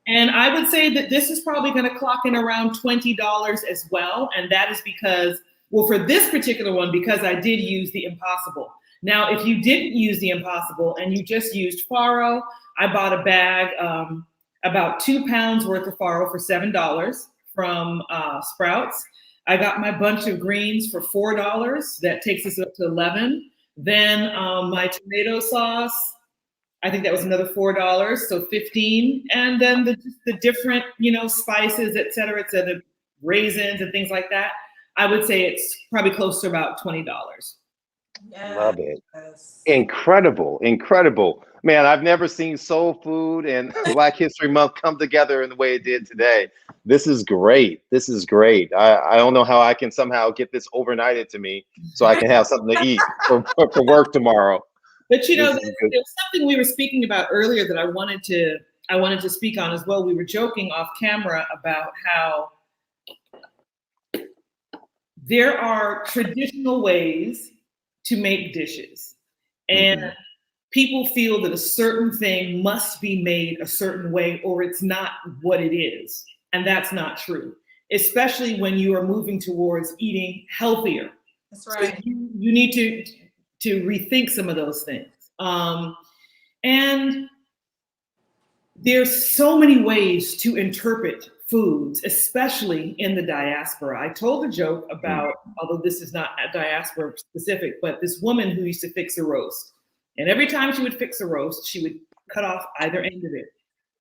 And I would say that this is probably going to clock in around $20 as well. And that is because, well, for this particular one, because I did use the Impossible. Now, if you didn't use the Impossible and you just used farro, I bought a bag, about 2 pounds worth of farro for $7 from Sprouts. I got my bunch of greens for $4. That takes us up to $11. Then my tomato sauce, I think that was another $4, so $15. And then the different, spices, et cetera, raisins and things like that. I would say it's probably close to about $20. Yes. Love it. Incredible, incredible. Man, I've never seen soul food and Black History Month come together in the way it did today. This is great. This is great. I don't know how I can somehow get this overnighted to me so I can have something to eat for work tomorrow. But there was something we were speaking about earlier that I wanted to speak on as well. We were joking off camera about how there are traditional ways to make dishes. And people feel that a certain thing must be made a certain way or it's not what it is. And that's not true, especially when you are moving towards eating healthier. That's right. So you need to rethink some of those things. And there's so many ways to interpret foods, especially in the diaspora. I told a joke about, although this is not diaspora specific, but this woman who used to fix a roast. And every time she would fix a roast, she would cut off either end of it.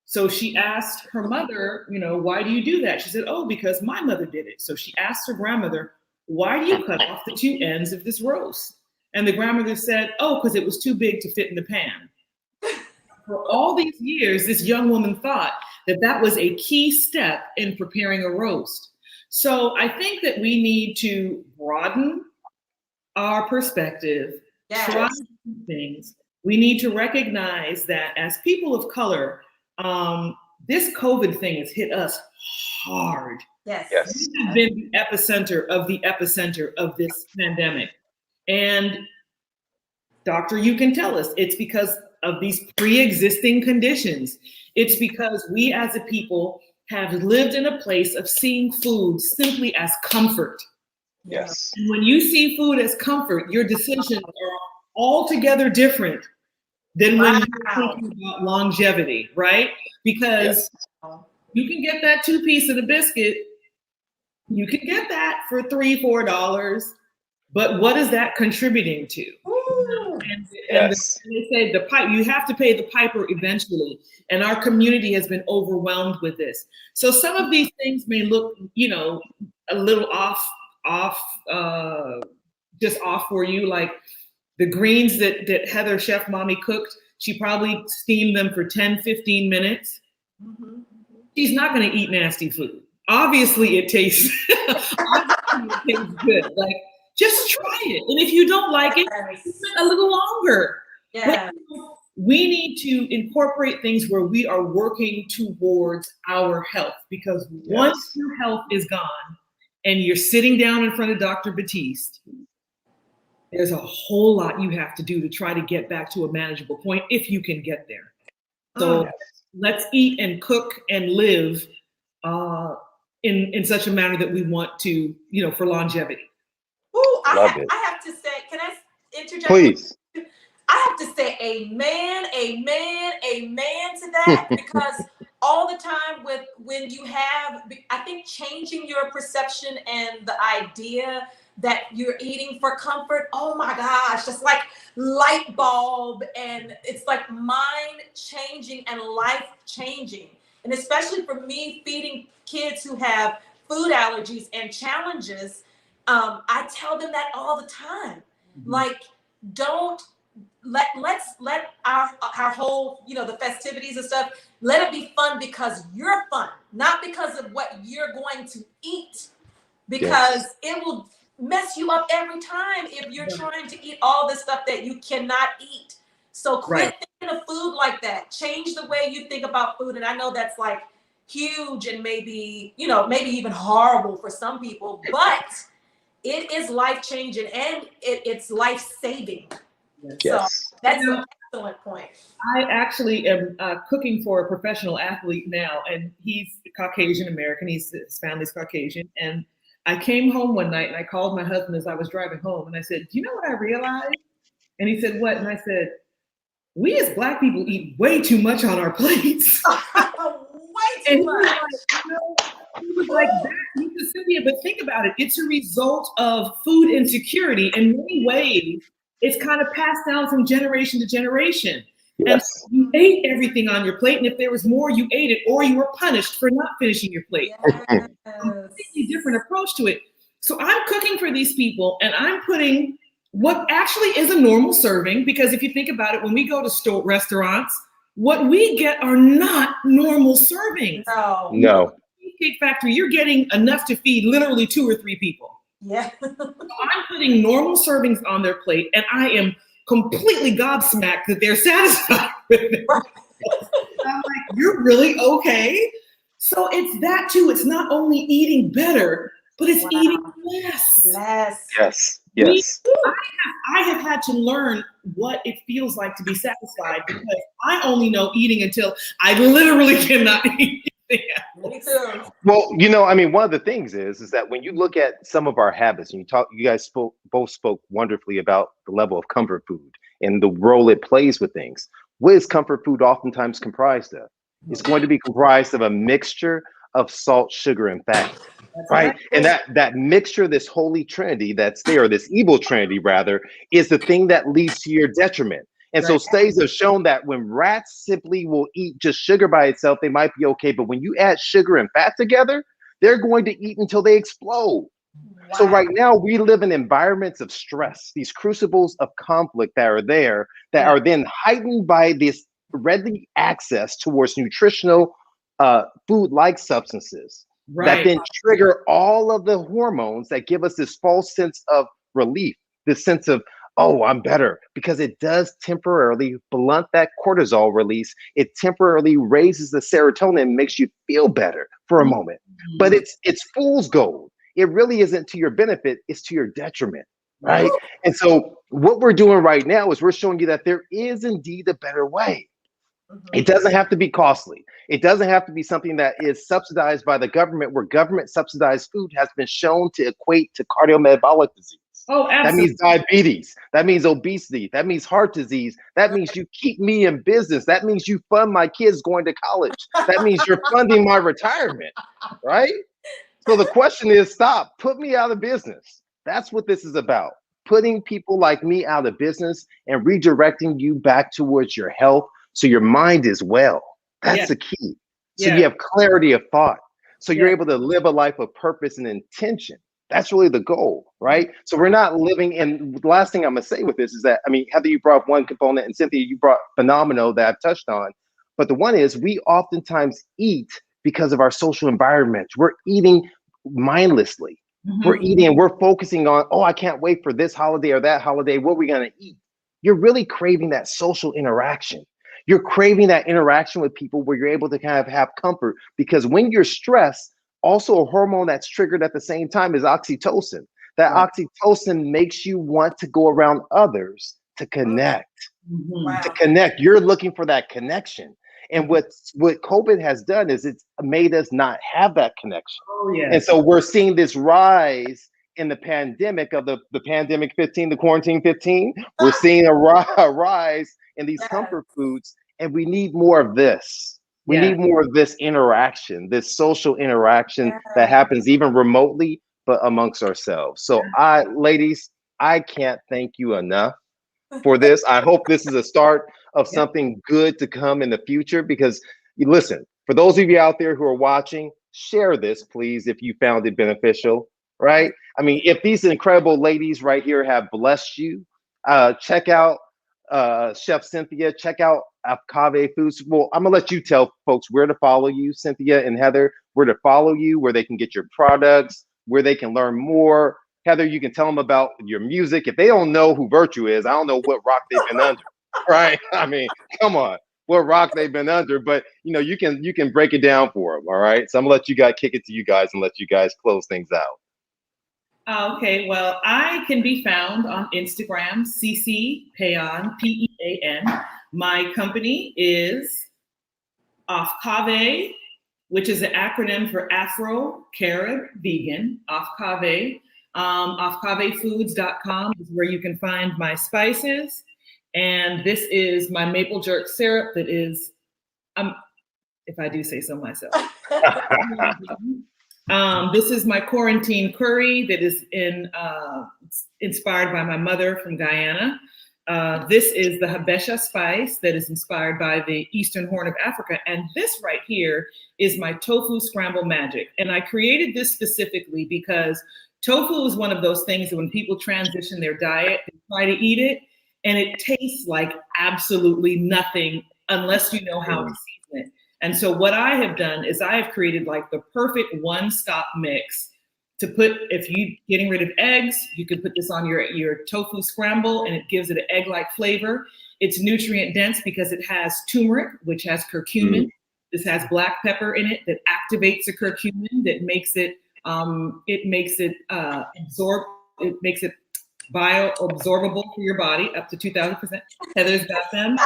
So she asked her mother, why do you do that? She said, oh, because my mother did it. So she asked her grandmother, why do you cut off the two ends of this roast? And the grandmother said, oh, because it was too big to fit in the pan. For all these years, this young woman thought that was a key step in preparing a roast. So I think that we need to broaden our perspective, try new things. We need to recognize that as people of color, this COVID thing has hit us hard. Yes. We have been the epicenter of this pandemic. And doctor, you can tell us it's because of these pre-existing conditions. It's because we as a people have lived in a place of seeing food simply as comfort. Yes. And when you see food as comfort, your decisions are altogether different than when you're thinking about longevity, right? Because you can get that 2-piece of the biscuit, you can get that for $3, $4, but what is that contributing to? And they say you have to pay the piper eventually. And our community has been overwhelmed with this. So some of these things may look, a little just off for you. Like the greens that Heather Chef Mommy cooked, she probably steamed them for 10, 15 minutes. Mm-hmm. She's not going to eat nasty food. Obviously it tastes good. Like, just try it. And if you don't like it, spend a little longer. Yeah. But we need to incorporate things where we are working towards our health, because once your health is gone and you're sitting down in front of Dr. Batiste, there's a whole lot you have to do to try to get back to a manageable point if you can get there. So let's eat and cook and live in such a manner that we want to, for longevity. Ooh, I have to say, can I interject? Please. I have to say amen to that, because all the time when you have, I think, changing your perception and the idea that you're eating for comfort, oh my gosh, it's like light bulb, and it's like mind changing and life changing. And especially for me, feeding kids who have food allergies and challenges, I tell them that all the time. Mm-hmm. Like, let's let our whole, the festivities and stuff, let it be fun because you're fun, not because of what you're going to eat, because it will mess you up every time if you're trying to eat all the stuff that you cannot eat. So quit thinking of food like that. Change the way you think about food. And I know that's like huge and maybe even horrible for some people, but it is life-changing and it's life-saving. Yes. So that's an excellent point. I actually am cooking for a professional athlete now, and he's Caucasian American. His family's Caucasian. And I came home one night and I called my husband as I was driving home, and I said, do you know what I realized? And he said, what? And I said, we as Black people eat way too much on our plates. Way too much. He was like that. He said, Cynthia, but think about it. It's a result of food insecurity. In many ways, it's kind of passed down from generation to generation. Yes. And you ate everything on your plate, and if there was more, you ate it, or you were punished for not finishing your plate. Yes. A completely different approach to it. So I'm cooking for these people, and I'm putting what actually is a normal serving, because if you think about it, when we go to restaurants, what we get are not normal servings. No. Cheesecake Factory, you're getting enough to feed literally 2 or 3 people. Yeah. So I'm putting normal servings on their plate, and I am completely gobsmacked that they're satisfied with it. I'm like, you're really okay? So it's that too. It's not only eating better, but it's Wow. eating less. Yes. We, Yes. I have had to learn what it feels like to be satisfied because I only know eating until I literally cannot eat anything else. Me too. Well, you know, I mean, one of the things is that when you look at some of our habits, and you guys both spoke wonderfully about the level of comfort food and the role it plays with things. What is comfort food oftentimes comprised of? It's going to be comprised of a mixture of salt, sugar, and fat. That's Right. And that mixture, this holy trinity that's there, this evil trinity rather, is the thing that leads to your detriment. And so Right. studies have shown that when rats simply will eat just sugar by itself, they might be okay. But when you add sugar and fat together, they're going to eat until they explode. So Wow. right now we live in environments of stress, these crucibles of conflict that are there that are then heightened by this ready access towards nutritional food-like substances that then trigger all of the hormones that give us this false sense of relief, this sense of, oh, I'm better, because it does temporarily blunt that cortisol release. It temporarily raises the serotonin and makes you feel better for a moment. But it's fool's gold. It really isn't to your benefit, it's to your detriment, right? And so what we're doing right now is we're showing you that there is indeed a better way. It doesn't have to be costly. It doesn't have to be something that is subsidized by the government, where government subsidized food has been shown to equate to cardiometabolic disease. Oh, absolutely. That means diabetes. That means obesity. That means heart disease. That means you keep me in business. That means you fund my kids going to college. That means you're funding my retirement, right? So the question is, stop, put me out of business. That's what this is about. Putting people like me out of business and redirecting you back towards your health so your mind is well. That's the key. So you have clarity of thought. So you're able to live a life of purpose and intention. That's really the goal, right? So we're not living, and the last thing I'm gonna say with this is that, I mean, Heather, you brought up one component, and Cynthia, you brought phenomenal that I've touched on. But the one is, we oftentimes eat because of our social environment. We're eating mindlessly. We're eating, we're focusing on, oh, I can't wait for this holiday or that holiday. What are we gonna eat? You're really craving that social interaction. You're craving that interaction with people where you're able to kind of have comfort, because when you're stressed, also a hormone that's triggered at the same time is oxytocin. That oxytocin makes you want to go around others to connect. To connect. You're looking for that connection. And what COVID has done is it's made us not have that connection. And so we're seeing this rise in the pandemic of the pandemic 15, the quarantine 15. We're seeing a rise in these comfort foods, and we need more of this. We need more of this interaction, this social interaction that happens even remotely, but amongst ourselves. So ladies, I can't thank you enough for this. I hope this is a start of something good to come in the future, because listen, for those of you out there who are watching, share this, please, if you found it beneficial, right? I mean, if these incredible ladies right here have blessed you, check out Chef Cynthia, check out Afkave Foods. Well, I'm gonna let you tell folks where to follow you, Cynthia and Heather, where to follow you, where they can get your products, where they can learn more. Heather, you can tell them about your music. If they don't know who Virtue is, I don't know what rock they've been under, right? I mean, come on, what rock they've been under, but you know, you can break it down for them, all right? So I'm gonna let you guys kick it to you guys and let you guys close things out. Okay, well, I can be found on Instagram, Pian, Pean. My company is Afkave, which is an acronym for Afro-Carib Vegan, Afkave. Afkavefoods.com is where you can find my spices. And this is my maple jerk syrup that is, if I do say so myself. This is my quarantine curry that is inspired by my mother from Guyana. This is the Habesha spice that is inspired by the Eastern Horn of Africa. And this right here is my tofu scramble magic. And I created this specifically because tofu is one of those things that when people transition their diet, they try to eat it, and it tastes like absolutely nothing unless you know how to season it. And so what I have done is I have created like the perfect one-stop mix to put, if you're getting rid of eggs, you can put this on your tofu scramble and it gives it an egg-like flavor. It's nutrient dense because it has turmeric, which has curcumin. This has black pepper in it that activates the curcumin, that makes it It makes it It makes it bioabsorbable for your body up to 2,000%. Heather's got them.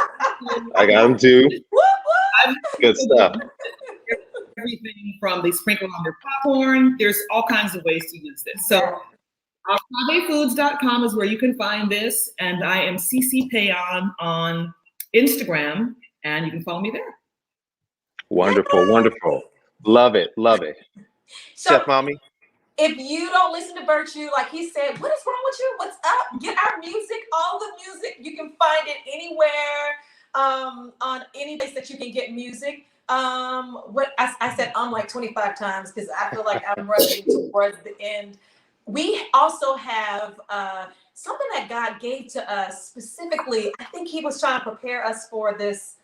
I got them too. Good stuff. Everything from they sprinkle on their popcorn. There's all kinds of ways to use this. So agavefoods.com is where you can find this. And I am CC Pian on Instagram, and you can follow me there. Wonderful, wonderful. Love it, love it. So, Chef Mommy? If you don't listen to Virtue, like he said, what is wrong with you? What's up? Get our music, all the music. You can find it anywhere, on any place that you can get music. What I said like 25 times because I feel like I'm running towards the end. We also have something that God gave to us specifically. I think he was trying to prepare us for this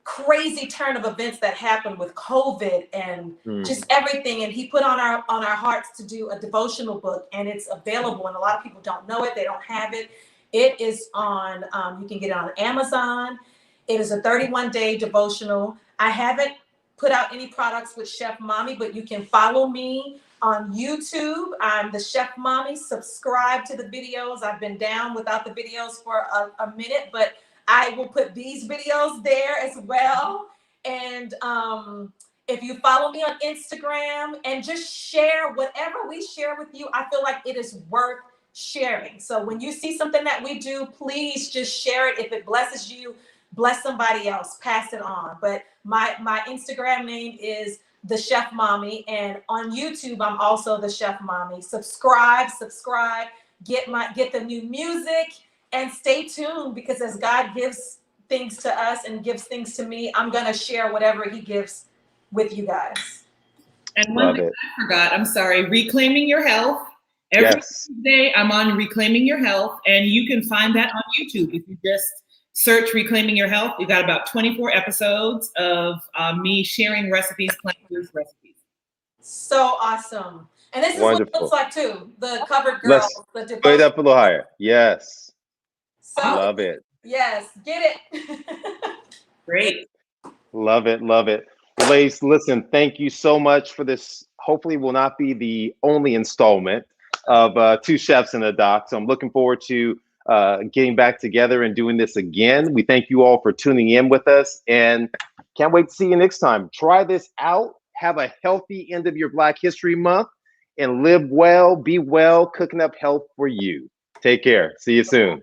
crazy turn of events that happened with COVID and just everything. And he put on our hearts to do a devotional book, and it's available. And a lot of people don't know it. They don't have it. It is on, you can get it on Amazon. It is a 31-day devotional. I haven't put out any products with Chef Mommy, but you can follow me on YouTube. I'm the Chef Mommy. Subscribe to the videos. I've been down without the videos for a minute, but I will put these videos there as well. And if you follow me on Instagram and just share whatever we share with you, I feel like it is worth sharing. So when you see something that we do, please just share it. If it blesses you, bless somebody else, pass it on. But my Instagram name is the Chef Mommy, and on YouTube I'm also the Chef Mommy. Subscribe, get the new music. And stay tuned, because as God gives things to us and gives things to me, I'm going to share whatever he gives with you guys. And one thing I forgot, I'm sorry, Reclaiming Your Health. Every day I'm on Reclaiming Your Health, and you can find that on YouTube. If you just search Reclaiming Your Health, you've got about 24 episodes of me sharing recipes, plant-based recipes. So awesome. And this is what it looks like too. The covered girl. Let's put it up a little higher. Yes. So, love it. Yes, get it. Great. Love it, love it. Ladies, listen, thank you so much for this. Hopefully will not be the only installment of Two Chefs in a Doc. So I'm looking forward to getting back together and doing this again. We thank you all for tuning in with us, and can't wait to see you next time. Try this out. Have a healthy end of your Black History Month, and live well, be well, cooking up health for you. Take care. See you soon.